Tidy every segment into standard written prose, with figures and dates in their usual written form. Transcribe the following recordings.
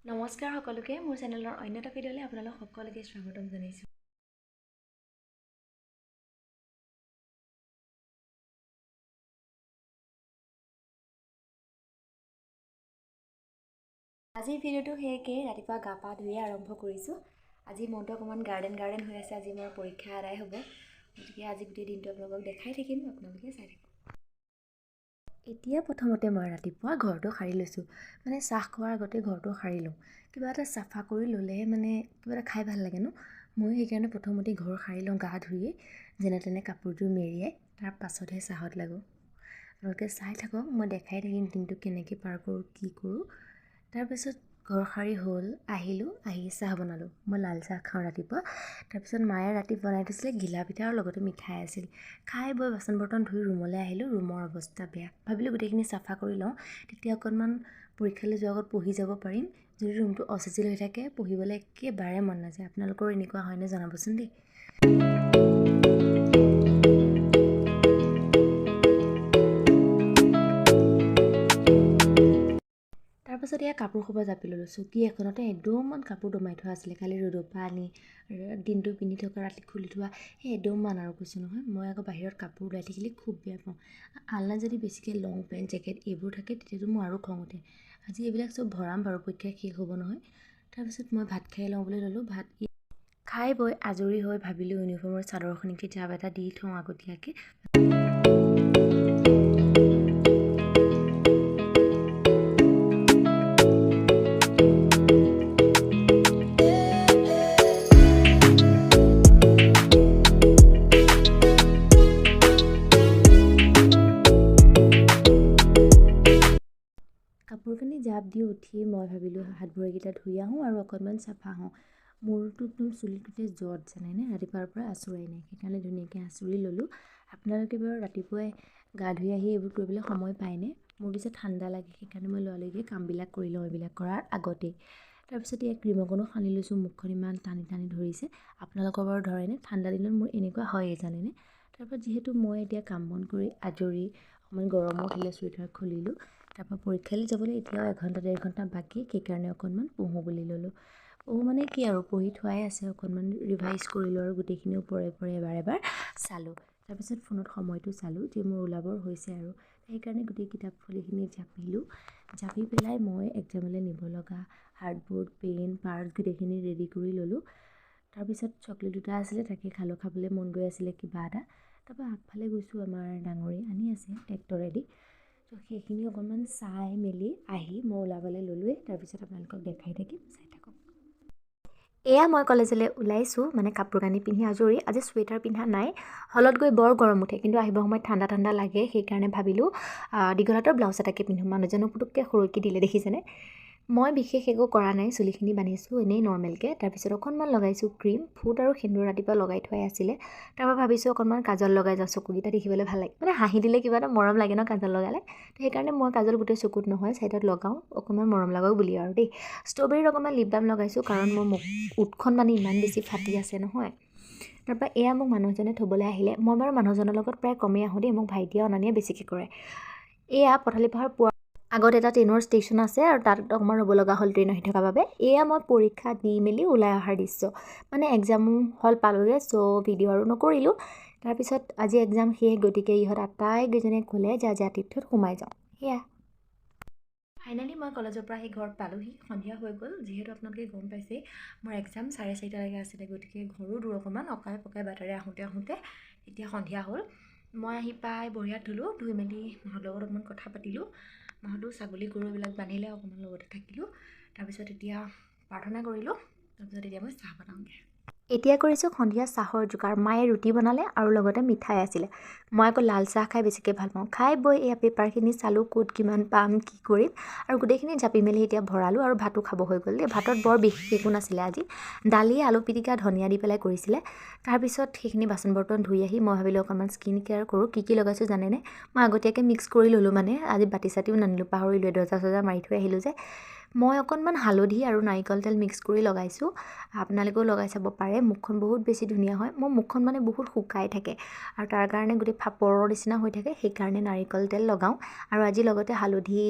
নমস্কাৰ সকলোকে মোৰ চেনেলৰ অন্য এটা ভিডিঅ'লৈ আপোনালোক সকলোকে স্বাগতম জনাইছোঁ। আজিৰ ভিডিঅ'টো সেয়েকে ৰাতিপুৱা গা পা ধুই আৰম্ভ কৰিছোঁ। আজি মনটো অকণমান গাৰ্ডেন হৈ আছে। আজি মোৰ পৰীক্ষা আদায় হ'ব, গতিকে আজি গোটেই দিনটো আপোনালোকক দেখাই থাকিম, আপোনালোকে চাই থাকিব। এতিয়া প্ৰথমতে মই ৰাতিপুৱা ঘৰটো সাৰি লৈছোঁ। মানে চাহ খোৱাৰ আগতে ঘৰটো সাৰি লওঁ। কিবা এটা চাফা কৰি ল'লেহে মানে কিবা এটা খাই ভাল লাগে ন। মই সেইকাৰণে প্ৰথমতে ঘৰ সাৰি লওঁ গা ধুইয়ে, যেনে তেনে কাপোৰযোৰ মেৰিয়াই তাৰ পাছতহে চাহত লাগোঁ। আপোনালোকে চাই থাকক, মই দেখাই থাকিম দিনটো কেনেকৈ পাৰ কৰোঁ, কি কৰোঁ। তাৰপিছত ঘৰ সাৰি হ'ল, আহি চাহ বনালোঁ। মই লাল চাহ খাওঁ ৰাতিপুৱা। তাৰপিছত মায়ে ৰাতি বনাই থৈছিলে ঘিলা পিঠা আৰু লগতে মিঠাই আছিল। খাই বৈ বাচন বৰ্তন ধুই ৰুমলৈ আহিলোঁ। ৰুমৰ অৱস্থা বেয়া। ভাবিলোঁ গোটেইখিনি চাফা কৰি লওঁ, তেতিয়া অকণমান পৰীক্ষালৈ যোৱাৰ আগত পঢ়ি যাব পাৰিম। যদি ৰুমটো অচিজিল হৈ থাকে পঢ়িবলৈ একেবাৰে মন নাযায়। আপোনালোকৰ এনেকুৱা হয়নে জনাবচোন দেই। তাৰপাছত এয়া কাপোৰ সোপা জাপি ল'লোঁ। চকী এখনতে এদমমান কাপোৰ দমাই থোৱা আছিলে, কালি ৰ'দৰ পৰা আনি দিনটো পিন্ধি থকা, ৰাতি খুলি থোৱা সেই এদমমান আৰু কৈছোঁ নহয়। মই আকৌ বাহিৰত কাপোৰ ওলাই থাকিলে খুব বেয়া পাওঁ। আলনাত যদি বেছিকৈ লং পেণ্ট জেকেট এইবোৰ থাকে তেতিয়াতো মোৰ আৰু খং উঠে। আজি এইবিলাক চব ভৰাম বাৰু, পৰীক্ষা শেষ হ'ব নহয়। তাৰপিছত মই ভাত খাই লওঁ বুলি ল'লোঁ। ভাত খাই বৈ আজৰি হৈ ভাবিলোঁ ইউনিফৰ্মৰ চাদৰখনকে জাপ এটা দি থওঁ আগতীয়াকৈ। কাপোৰখিনি জাপ দি উঠি মই ভাবিলোঁ হাত ভৰিকেইটা ধুই আহোঁ আৰু অকণমান চাফা হওঁ। মোৰতো একদম চুলিটোতে জট জানেনে, ৰাতিপুৱাৰ পৰা আঁচুৰাই নাই। সেইকাৰণে ধুনীয়াকৈ আঁচুৰি ল'লোঁ। আপোনালোকে বাৰু ৰাতিপুৱাই গা ধুই আহি এইবোৰ কৰিবলৈ সময় পায়নে? মোৰ পিছত ঠাণ্ডা লাগে, সেইকাৰণে মই লৰালৰিকৈ কামবিলাক কৰি লওঁ এইবিলাক কৰাৰ আগতেই। তাৰপিছত এই ক্ৰীম অকণো সানি লৈছোঁ। মুখখন ইমান টানি ধৰিছে। আপোনালোকৰ বাৰু ধৰেনে? ঠাণ্ডা দিনত মোৰ এনেকুৱা হয়েই জানেনে। তাৰপৰা যিহেতু মই এতিয়া কাম বন কৰি আজৰি, অকণমান গৰমো উঠিলে চুৱেটাৰ খুলিলোঁ। তাৰপৰা পৰীক্ষালৈ যাবলৈ এতিয়াও 1-1.5 ঘণ্টা বাকী, সেইকাৰণে অকণমান পঢ়োঁ বুলি ল'লোঁ। পঢ়োঁ মানে কি আৰু, পঢ়ি থোৱাই আছে, অকণমান ৰিভাইজ কৰিলোঁ আৰু গোটেইখিনি ওপৰে এবাৰ চালোঁ। তাৰপিছত ফোনত সময়টো চালোঁ যে মোৰ ওলাবৰ হৈছে আৰু সেইকাৰণে গোটেই কিতাপ ফলিখিনি জাপিলোঁ। জাপি পেলাই মই এক্সামলৈ নিব লগা হাৰ্ডবৰ্ড, পেন, পাৰ্চ গোটেইখিনি ৰেডি কৰি ল'লোঁ। তাৰপিছত চকলেট দুটা আছিলে, তাকে খাবলৈ মন গৈ আছিলে কিবা এটা। তাৰপৰা আগফালে গৈছোঁ, আমাৰ ডাঙৰি আনি আছে ট্ৰেক্টৰেদি। তো সেইখিনি অকণমান চাই মেলি আহি মই ওলাবলৈ ল'লোৱেই। তাৰপিছত আপোনালোকক দেখাই থাকিম, চাই থাকক। এয়া মই কলেজলৈ ওলাইছোঁ, মানে কাপোৰ কানি পিন্ধি আজৰি। আজি চুৱেটাৰ পিন্ধা নাই। হলত গৈ বৰ গৰম উঠে, কিন্তু আহিবৰ সময়ত ঠাণ্ডা লাগে। সেইকাৰণে ভাবিলোঁ দীঘল হাতৰ ব্লাউজ এটাকে পিন্ধোঁ। মানুহজনক পুটুককৈ সৰুকৈ দিলে, দেখিছেনে? মই বিশেষ একো কৰা নাই, চুলিখিনি বান্ধিছোঁ এনেই নৰ্মেলকৈ। তাৰপিছত অকণমান লগাইছোঁ ক্ৰীম, ফুট আৰু সেন্দুৰ ৰাতিপুৱা লগাই থোৱাই আছিলে। তাৰপৰা ভাবিছোঁ অকণমান কাজল লগাই যাওঁ, চকুকেইটা দেখিবলৈ ভাল লাগে। মানে হাঁহি দিলে কিবা এটা মৰম লাগে ন কাজল লগালে। তো সেইকাৰণে মই কাজল গোটেই চকুত নহয়, চাইডত লগাওঁ, অকণমান মৰম লগাওঁ বুলি আৰু দেই। ষ্ট্ৰবেৰীৰ অকণমান লিপ বাম লগাইছোঁ, কাৰণ মোৰ ওঠখন মানে ইমান বেছি ফাটি আছে নহয়। তাৰপৰা এয়া মোক মানুহজনে থ'বলৈ আহিলে। মই বাৰু মানুহজনৰ লগত প্ৰায় কমেই আহোঁ দেই, মোক ভাইটিয়ে অনা নিয়ে বেছিকৈ কৰে। এয়া পথালি পাহাৰ পোৱাৰ আগত এটা ট্ৰেইনৰ ষ্টেচন আছে আৰু তাত অকণমান ৰ'ব লগা হ'ল ট্ৰেইন আহি থকাৰ বাবে। এয়া মই পৰীক্ষা দি মেলি ওলাই অহাৰ দৃশ্য। মানে এক্সাম হল পালোঁগৈ, চ' ভিডিঅ' আৰু নকৰিলোঁ। তাৰপিছত আজি এক্সাম শেষ, গতিকে ইহঁত আটাইকেইজনে ক'লে যে আজি আতিথ্যত সোমাই যাওঁ। সেয়া ফাইনেলি মই কলেজৰ পৰা আহি ঘৰত পালোঁহি। সন্ধিয়া হৈ গ'ল। যিহেতু আপোনালোকে গম পাইছেই মোৰ এক্সাম 4:30লৈকে আছিলে, গতিকে ঘৰো দূৰ অকণমান, অকাই পকাই বাটেৰে আহোঁতে এতিয়া সন্ধিয়া হ'ল। মই আহি পাই বঢ়িয়াত ধুলোঁ। ধুই মেলি মাহঁতৰ লগত অকণমান কথা পাতিলোঁ। মাহঁতেও ছাগলী গৰুবিলাক বান্ধিলে, অকণমান লগতে থাকিলোঁ। তাৰপিছত এতিয়া প্ৰাৰ্থনা কৰিলোঁ। তাৰপিছত এতিয়া মই চাহ বনাওঁগৈ। এতিয়া কৰিছোঁ সন্ধিয়া চাহৰ যোগাৰ। মায়ে ৰুটি বনালে আৰু লগতে মিঠাই আছিলে। মই আকৌ লাল চাহ খাই বেছিকৈ ভাল পাওঁ। খাই বৈ এয়া পেপাৰখিনি চালোঁ, ক'ত কিমান পাম, কি কৰিম, আৰু গোটেইখিনি জাপি মেলি এতিয়া ভৰালোঁ। আৰু ভাতো খাব হৈ গ'ল দেই। ভাতত বৰ বিশেষ একো নাছিলে আজি। দালি, আলু পিটিকা, ধনিয়া দি পেলাই কৰিছিলে। তাৰপিছত সেইখিনি বাচন বৰ্তন ধুই আহি মই ভাবিলোঁ অকণমান স্কিন কেয়াৰ কৰোঁ। কি লগাইছোঁ জানেনে? মই আগতীয়াকৈ মিক্স কৰি ল'লোঁ, মানে আজি বাতি চাতিও নানিলোঁ, পাহৰিলোঁ, দৰ্জা মাৰি থৈ আহিলোঁ যে। মই অকণমান হালধি আৰু নাৰিকল তেল মিক্স কৰি লগাইছোঁ। আপোনালোকেও লগাই চাব পাৰে। মুখখন বহুত বেছি ধুনীয়া হয়। মোৰ মুখখন মানে বহুত শুকাই থাকে আৰু তাৰ কাৰণে গোটেই ফাপৰৰ নিচিনা হৈ থাকে, সেইকাৰণে নাৰিকল তেল লগাওঁ। আৰু আজি লগতে হালধি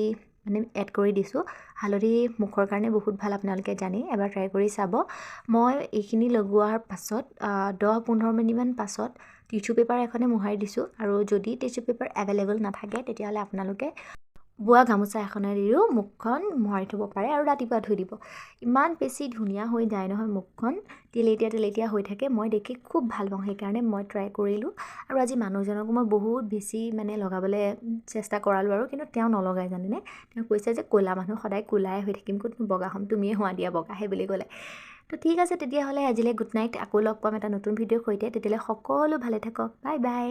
মানে এড কৰি দিছোঁ। হালধি মুখৰ কাৰণে বহুত ভাল, আপোনালোকে জানেই, এবাৰ ট্ৰাই কৰি চাব। মই এইখিনি লগোৱাৰ পাছত 10-15 মিনিটমান পাছত টিচু পেপাৰ এখনে মোহাৰি দিছোঁ। আৰু যদি টিচু পেপাৰ এভেইলেবল নাথাকে তেতিয়াহ'লে আপোনালোকে বোৱা গামোচা এখনেদিও মুখখন মোহাৰি থ'ব পাৰে আৰু ৰাতিপুৱা ধুই দিব। ইমান বেছি ধুনীয়া হৈ যায় নহয়, মুখখন তেলেতীয়া হৈ থাকে। মই দেখি খুব ভাল পাওঁ, সেইকাৰণে মই ট্ৰাই কৰিলোঁ। আৰু আজি মানুহজনকো মই বহুত বেছি মানে লগাবলৈ চেষ্টা কৰালোঁ আৰু, কিন্তু তেওঁ নলগাই জানেনে। তেওঁ কৈছে যে ক'লা মানুহ সদায় ক'লাই হৈ থাকিম, ক'তনো বগা হ'ম, তুমিয়ে হোৱা দিয়া বগা, সেই বুলি ক'লে। তো ঠিক আছে তেতিয়াহ'লে আজিলৈ গুড নাইট। আকৌ লগ পাম এটা নতুন ভিডিঅ'ৰ সৈতে। তেতিয়াহ'লে সকলো ভালে থাকক, বাই বাই।